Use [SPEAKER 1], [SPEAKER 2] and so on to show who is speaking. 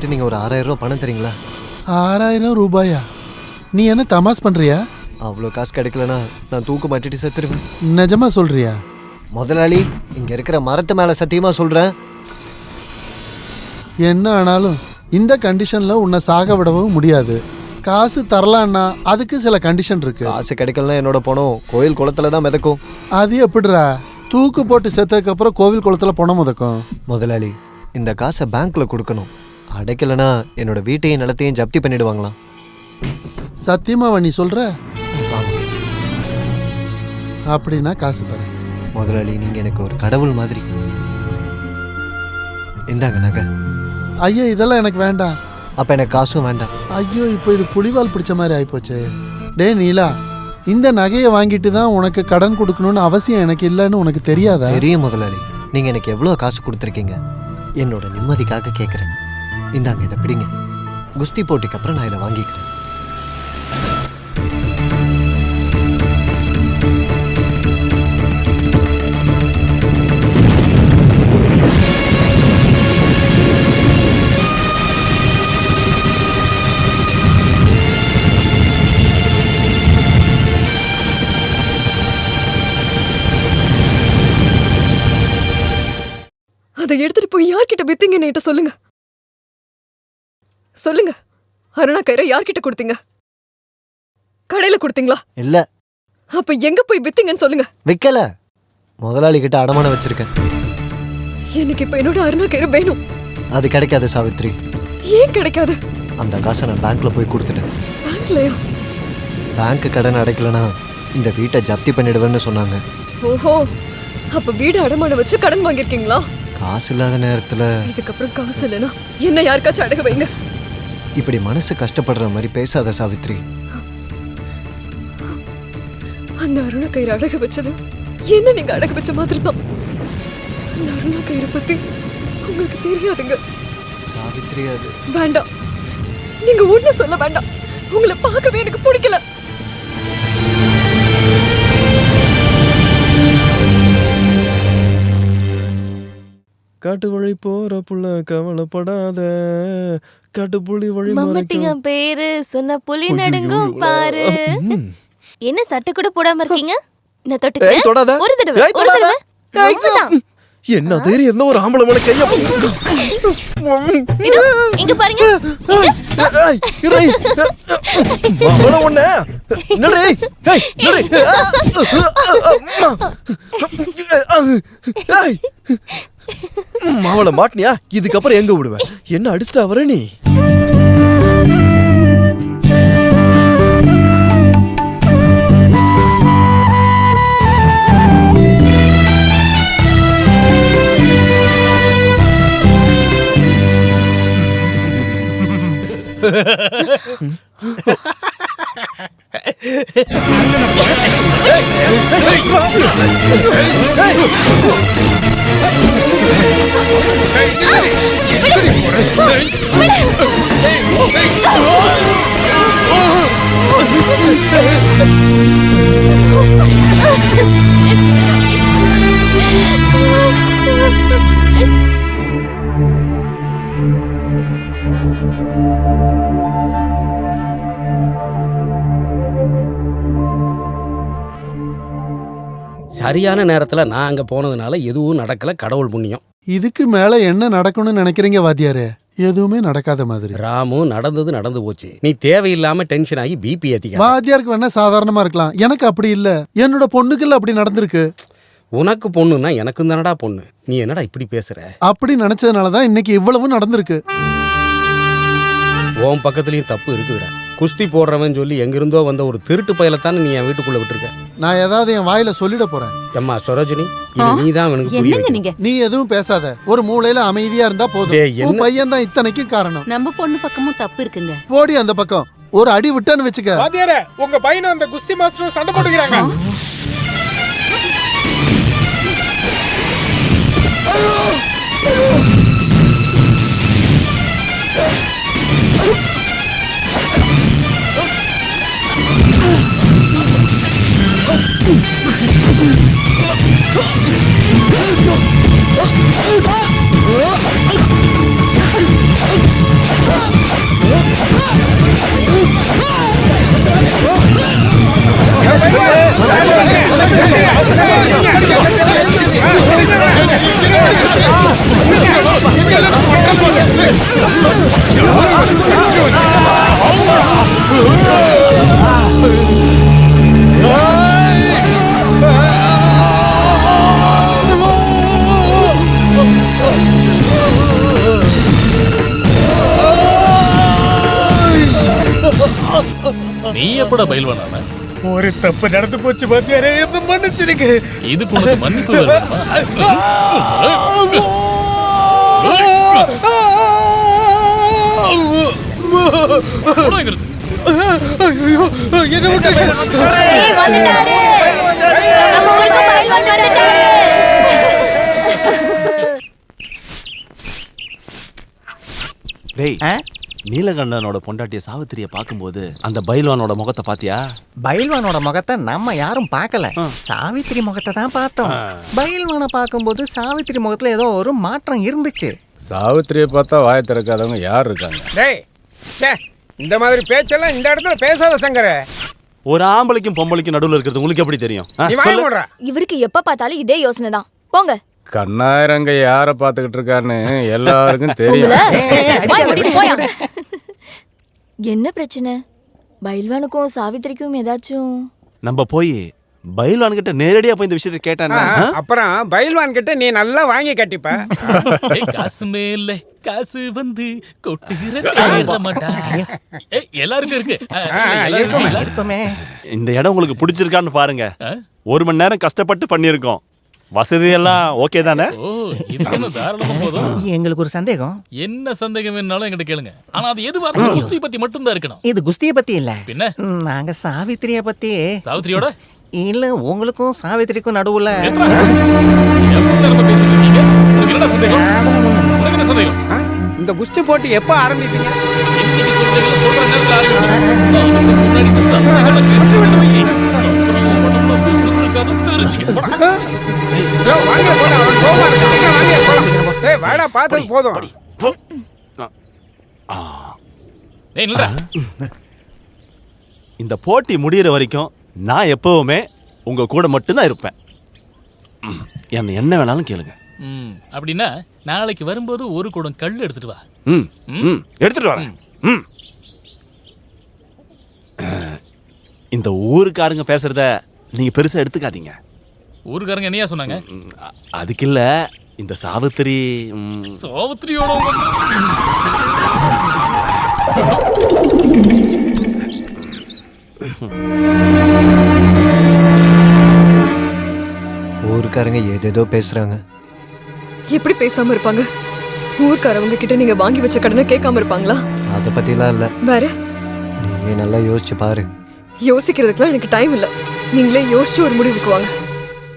[SPEAKER 1] பார்த்துட்டு நீங்கள் ஒரு 6000 ரூபா பணம் தரீங்களா?
[SPEAKER 2] 6000 ரூபாயா? நீ என்ன தமாஸ் பண்றியா?
[SPEAKER 1] அவ்வளோ காசு கிடைக்கலனா நான் தூக்கு மாட்டிட்டு செத்துருவேன்.
[SPEAKER 2] நிஜமா சொல்றியா?
[SPEAKER 1] முதலாளி, இங்கே இருக்கிற மரத்து மேலே சத்தியமாக சொல்கிறேன்.
[SPEAKER 2] என்ன ஆனாலும் இந்த கண்டிஷன்ல உன்னை சாக விடவும் முடியாது. காசு தரலான்னா அதுக்கு சில கண்டிஷன் இருக்கு.
[SPEAKER 1] காசு கிடைக்கலனா என்னோட பணம் கோயில் குளத்துல தான் மிதக்கும்.
[SPEAKER 2] அது எப்படிடா? தூக்கு போட்டு செத்ததுக்கு அப்புறம் கோவில் குளத்துல பணம் மிதக்கும்?
[SPEAKER 1] முதலாளி, இந்த காசை பேங்க்ல கொடுக்கணும். அடைக்கலனா என்னோட வீட்டையும் நிலத்தையும் ஜப்தி பண்ணிடுவாங்களாம்.
[SPEAKER 2] சத்தியமாவா நீ சொல்ற?
[SPEAKER 1] ஆமா.
[SPEAKER 2] அப்படின்னா காசு தரேன்.
[SPEAKER 1] முதலாளி, நீங்க எனக்கு ஒரு கடவுள் மாதிரி. இந்தாங்க நகை.
[SPEAKER 2] ஐயா, இதெல்லாம் எனக்கு வேண்டாம்.
[SPEAKER 1] அப்ப எனக்கு காசும் வேண்டாம்.
[SPEAKER 2] ஐயோ, இப்போ இது புலிவால் பிடிச்ச மாதிரி ஆயிப்போச்சு. டே நீலா, இந்த நகையை வாங்கிட்டு தான் உனக்கு கடன் கொடுக்கணும்னு அவசியம் எனக்கு இல்லைன்னு உனக்கு தெரியாதா?
[SPEAKER 1] தெரியும் முதலாளி. நீங்க எனக்கு எவ்வளவு காசு கொடுத்துருக்கீங்க. என்னோட நிம்மதிக்காக கேட்குறேன். இந்தாங்க, இதை பிடிங்க. குஸ்தி போட்டிக்கு அப்புறம் நான் இதை வாங்கிக்கிறேன்.
[SPEAKER 3] அதை எடுத்துட்டு போய் யார்கிட்ட வித்தீங்கன்னு என்கிட்ட சொல்லுங்க. சொல்லுங்க. அருணா கயிறை யார்கிட்ட கொடுத்தீங்க? கடையில கொடுத்தீங்களா?
[SPEAKER 1] இல்ல.
[SPEAKER 3] அப்ப எங்க போய் வித்தீங்கன்னு சொல்லுங்க.
[SPEAKER 1] விக்கல. முதலாளி கிட்ட அடமானம் வச்சிருக்கேன்.
[SPEAKER 3] எனக்கு இப்ப என்னோட அருணா கயிறு வேணும்.
[SPEAKER 1] அது கிடைக்காது சாவித்ரி.
[SPEAKER 3] ஏன் கிடைக்காது?
[SPEAKER 1] அந்த காசை நான் பேங்க்ல போய் கொடுத்துட்டேன்.
[SPEAKER 3] பேங்க்லயா?
[SPEAKER 1] பேங்க் கடன் அடைக்கலனா இந்த வீட்டை ஜப்தி பண்ணிடுவேன்னு சொன்னாங்க.
[SPEAKER 3] ஓஹோ, அப்ப வீடு அடமானம் வச்சு கடன் வாங்கிருக்கீங்களா?
[SPEAKER 1] காசு இல்லாத நேரத்துல
[SPEAKER 3] இதுக்கப்புறம் காசு இல்லைன்னா என்ன யாருக்காச்சும் அடகு வைங்க.
[SPEAKER 1] இப்படி மனசு கஷ்டப்படுற மாதிரி பேசாத சாவித்ரி.
[SPEAKER 3] அந்த அருணா கயிறு அடகு வச்சது என்ன நீங்க அடகு வச்ச மாதிரி தான். அந்த அருணா கயிறை பத்தி உங்களுக்கு தெரியாதுங்க
[SPEAKER 1] சாவித்ரி. அது
[SPEAKER 3] வேண்டாம். நீங்க ஒண்ணு சொல்ல வேண்டாம். உங்களை பார்க்கவே எனக்கு பிடிக்கல.
[SPEAKER 4] காட்டு வழி போற புள்ள கவலைப்படாத, காட்டு புலி வழி
[SPEAKER 5] மம்மட்டிங்க பேரு சொன்ன புலி நடுங்கும் பாரு. என்ன சட்டை கூட போடாம இருக்கீங்க? நான் தொட்டுக்கிறேன். ஒரு தடவை, ஒரு தடவை.
[SPEAKER 4] என்ன தைரியம் இருந்தா ஒரு ஆம்பளை மேல கைய
[SPEAKER 5] இங்க பாருங்க.
[SPEAKER 4] அவள ஒண்ணு மாவள மாட்டினியா? இதுக்கப்புறம் எங்க விடுவேன்? என்ன அடிச்சுட்டா வர நீ?
[SPEAKER 6] சரியான நேரத்துல நான் அங்க போனதுனால எதுவும் நடக்கல. கடவுள் புண்ணியம்.
[SPEAKER 2] இதுக்கு மேல என்ன நடக்கணும்னு நினைக்கிறீங்க வாத்தியாரே? எதுவுமே நடக்காத மாதிரி.
[SPEAKER 6] ராமு, நடந்தது நடந்து போச்சு. நீ தேவையில்லாம டென்ஷன் ஆகி பிபி ஏத்திக்க.
[SPEAKER 2] வாத்தியாருக்கு வேணா சாதாரணமா இருக்கலாம், எனக்கு அப்படி இல்ல. என்னோட பொண்ணுக்குள்ள அப்படி நடந்திருக்கு.
[SPEAKER 6] உனக்கு பொண்ணுன்னா எனக்கும் தானடா பொண்ணு. நீ என்னடா இப்படி பேசுற?
[SPEAKER 2] அப்படி நினைச்சதுனாலதான் இன்னைக்கு இவ்வளவு நடந்திருக்கு.
[SPEAKER 6] உன் பக்கத்துலயும் தப்பு இருக்குதுடா. குஸ்தி போடுறவன் சொல்லி எங்கிருந்தோ வந்த ஒரு திருட்டு பயலத்தானே நீ என் வீட்டுக்குள்ள விட்டுருக்க.
[SPEAKER 2] நான் ஏதாவது என் வாயில சொல்லிட போறேன்.
[SPEAKER 6] அம்மா சரோஜினி, நீ தான் எனக்கு புரிய.
[SPEAKER 2] நீ எதுவும் பேசாத. ஒரு மூலையில அமைதியா இருந்தா போதும். உன் பையன் தான் இத்தனைக்கு காரணம்.
[SPEAKER 5] நம்ம பொண்ணு பக்கமும் தப்பு இருக்குங்க.
[SPEAKER 2] போடி அந்த பக்கம். ஒரு அடி விட்டான்னு வச்சுக்க.
[SPEAKER 7] வாத்தியாரே, உங்க பையனும் அந்த குஸ்தி மாஸ்டரும் சண்டை போட்டுக்கிறாங்க.
[SPEAKER 8] நீ எப்படா பயில்வானா?
[SPEAKER 7] ஒரு தப்பு நடந்து போச்சு பாத்தியாரே, என்ன மன்னிச்சிருங்க.
[SPEAKER 8] இதுக்கு உனக்கு மன்னிப்பு வேணுமா?
[SPEAKER 7] ஐயோ, என்ன விட்டுருங்க.
[SPEAKER 5] ஏய், வந்துட்டாரு. நம்ம ஊருக்கு பயில்வான் வந்துட்டாரு.
[SPEAKER 6] டேய் நீலகண்டனோட பொண்டாட்டிய சாவித்திரிய பாக்கும்போது அந்த பைல்வானோட முகத்தை பாத்தியா?
[SPEAKER 9] பயில்வானோட முகத்தை நம்ம யாரும் பார்க்கல, சாவித்திரி முகத்தை தான் பார்த்தோம். பயில்வானை பார்க்கும்போது சாவித்திரி முகத்துல ஏதோ ஒரு மாற்றம் இருந்துச்சு.
[SPEAKER 6] சாவித்திரியை பார்த்தா வாய திறக்காதவங்க யார் இருக்காங்க?
[SPEAKER 7] டேய், ச்சே, இந்த மாதிரி பேச்செல்லாம் இந்த இடத்துல பேசாத சங்கர.
[SPEAKER 6] ஒரு ஆம்பளைக்கும் பொம்பளைக்கும் நடுவுல இருக்கிறது உங்களுக்கு எப்படி தெரியும்?
[SPEAKER 7] நீ வாய மூடுறா.
[SPEAKER 5] இவருக்கு எப்ப பார்த்தாலும் இதே யோசனை தான். போங்க.
[SPEAKER 6] கண்ணாயிரங்க யார பாத்துக்கிட்டு இருக்கான்னு எல்லாருக்கும் தெரியும்.
[SPEAKER 5] வாய் மூடிட்டு போயா. என்ன பிரச்சனை? பயில்வானுக்கும் சாவித்திரிக்கும் ஏதாச்சும்?
[SPEAKER 6] நம்ம போய் பைல்வான் கிட்ட நேரடியா போய் இந்த விஷயத்தை கேட்டானே,
[SPEAKER 7] அப்புறம் பயில்வான் கிட்ட நீ நல்லா வாங்கி கட்டிப்ப.
[SPEAKER 8] காசு மேல காசு வந்து கொட்டுகிற தேரமாட்டா. எல்லாருக்கும் இருக்கு.
[SPEAKER 9] இருக்குமே.
[SPEAKER 6] இந்த இடம் உங்களுக்கு பிடிச்சிருக்கான்னு பாருங்க. 1 மணி நேரம் கஷ்டப்பட்டு பண்ணியிருக்கோம். வசதி எல்லாம் ஓகே தானே?
[SPEAKER 8] ஓ, இது என்ன தாராளமா போதும்.
[SPEAKER 9] எங்களுக்கு ஒரு சந்தேகம்.
[SPEAKER 8] என்ன சந்தேகம் வேணாலும் என்கிட்ட கேளுங்க. ஆனா அது எதுவா இருந்தாலும் குஸ்தி பத்தி மட்டும் தான் இருக்கணும்.
[SPEAKER 9] இது குஸ்தியை பத்தி இல்ல,
[SPEAKER 8] பின்ன
[SPEAKER 9] நாங்க சாவித்திரிய பத்தி.
[SPEAKER 8] சாவித்திரியோட
[SPEAKER 9] இல்ல, உங்களுக்கும் சாவித்திரிக்கும் நடுவுல.
[SPEAKER 8] எவ்வளவு நேரமா பேசிட்டு இருக்கீங்க? உங்களுக்கு என்ன சந்தேகம்?
[SPEAKER 9] அதெல்லாம் ஒண்ணும் இல்ல.
[SPEAKER 8] உனக்கு என்ன சந்தேகம்?
[SPEAKER 7] இந்த குஸ்தி போட்டி எப்ப ஆரம்பிப்பீங்க?
[SPEAKER 8] இன்னைக்கு சொல்றீங்களா? சொல்ற நேரத்துல ஆரம்பிப்போம். அதுக்கு முன்னாடி இந்த சந்தேகங்களை கேட்டு விட்டு வை. அப்புறம் உடம்புல உசுறு இருக்காது, தெரிஞ்சுக்க. போடா.
[SPEAKER 7] வாங்க போலாம், அவன் கோவமா இருக்கான். வாங்க போலாம். டேய், வாடா, பார்த்தது போதும்.
[SPEAKER 8] ஏய், நில்றா.
[SPEAKER 6] இந்த போட்டி முடியிற வரைக்கும் நான் எப்பவுமே உங்க கூட மட்டும்தான் இருப்பேன். என்ன வேணாலும் கேளுங்க.
[SPEAKER 8] அப்படின்னா நாளைக்கு வரும்போது ஒரு குடம் கல் எடுத்துட்டு வா.
[SPEAKER 6] எடுத்துட்டு வரேன். இந்த ஊருக்காரங்க பேசுறத நீங்க பெருசா எடுத்துக்காதீங்க.
[SPEAKER 8] ஊருக்காரங்க என்னையா சொன்னாங்க?
[SPEAKER 6] அதுக்கு இல்ல, இந்த சாவித்திரி
[SPEAKER 8] சாவித்திரியோட
[SPEAKER 1] ஊருக்காரங்க ஏதேதோ பேசுறாங்க.
[SPEAKER 3] எப்படி பேசாம இருப்பாங்க? ஊர்க்காரவங்க கிட்ட நீங்க வாங்கி வச்ச கடனை கேட்காம இருப்பாங்களா?
[SPEAKER 1] அதை பத்திலாம் இல்ல.
[SPEAKER 3] வேற
[SPEAKER 1] நீயே நல்லா யோசிச்சு பாரு.
[SPEAKER 3] யோசிக்கிறதுக்குலாம் எனக்கு டைம் இல்ல. நீங்களே யோசிச்சு ஒரு முடிவுக்கு வாங்க.